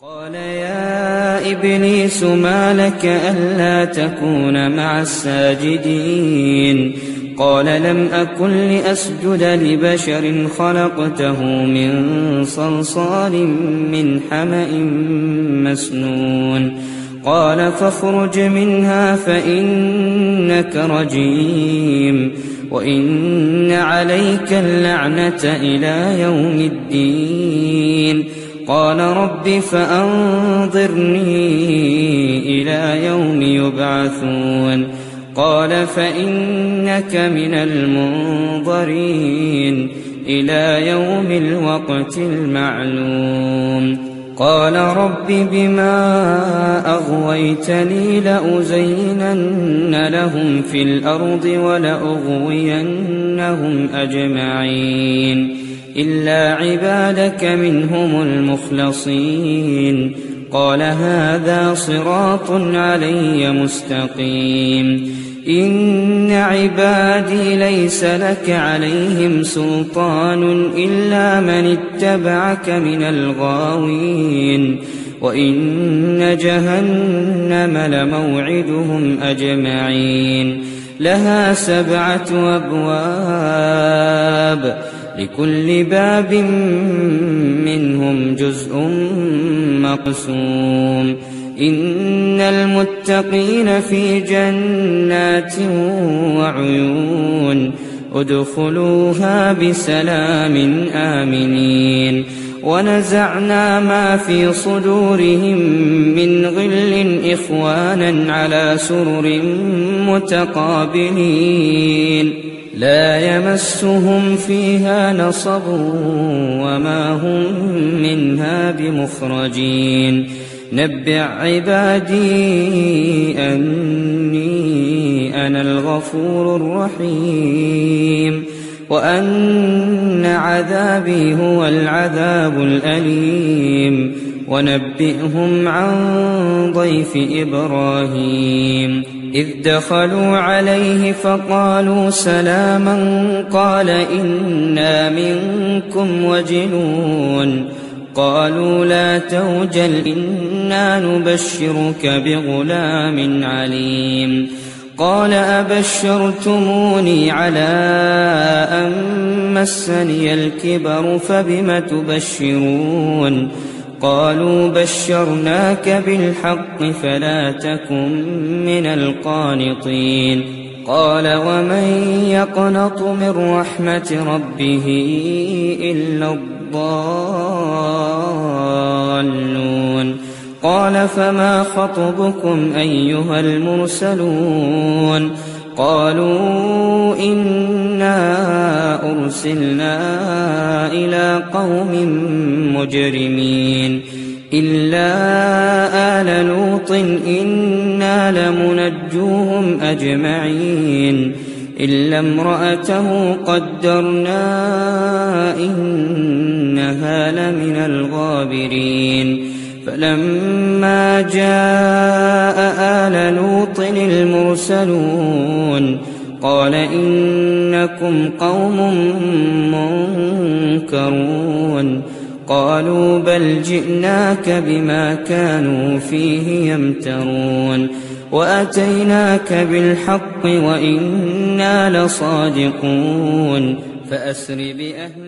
قال يا إبليس ما لك ألا تكون مع الساجدين قال لم أكن لأسجد لبشر خلقته من صلصال من حمأ مسنون قال فاخرج منها فإنك رجيم وإن عليك اللعنة إلى يوم الدين قال رب فأنظرني إلى يوم يبعثون قال فإنك من المنظرين إلى يوم الوقت المعلوم قال رب بما أغويتني لأزينن لهم في الأرض ولأغوينهم أجمعين إلا عبادك منهم المخلصين قال هذا صراط علي مستقيم إن عبادي ليس لك عليهم سلطان إلا من اتبعك من الغاوين وإن جهنم لموعدهم أجمعين لها 7 أبواب لكل باب منهم جزء مقسوم إن المتقين في جنات وعيون ادخلوها بسلام آمنين ونزعنا ما في صدورهم من غل إخوانا على سرر متقابلين لا يمسهم فيها نصب وما هم منها بمخرجين نبئ عبادي أني أنا الغفور الرحيم وأن عذابي هو العذاب الأليم ونبئهم عن ضيف إبراهيم إذ دخلوا عليه فقالوا سلاما قال إنا منكم وجلون قالوا لا توجل إنا نبشرك بغلام عليم قال أبشرتموني على أن مسني الكبر فبم تبشرون قالوا بشرناك بالحق فلا تكن من القانطين قال ومن يقنط من رحمة ربه إلا الضالون قال فما خطبكم أيها المرسلون قالوا إنا أرسلنا إلى قوم مجرمين إلا آل لوط إنا لمنجوهم أجمعين إلا امرأته قدرنا إنها لمن الغابرين فلما جاء آل لوط المرسلون قال إنكم قوم منكرون قالوا بل جئناك بما كانوا فيه يمترون وأتيناك بالحق وإنا لصادقون فأسر بأهلك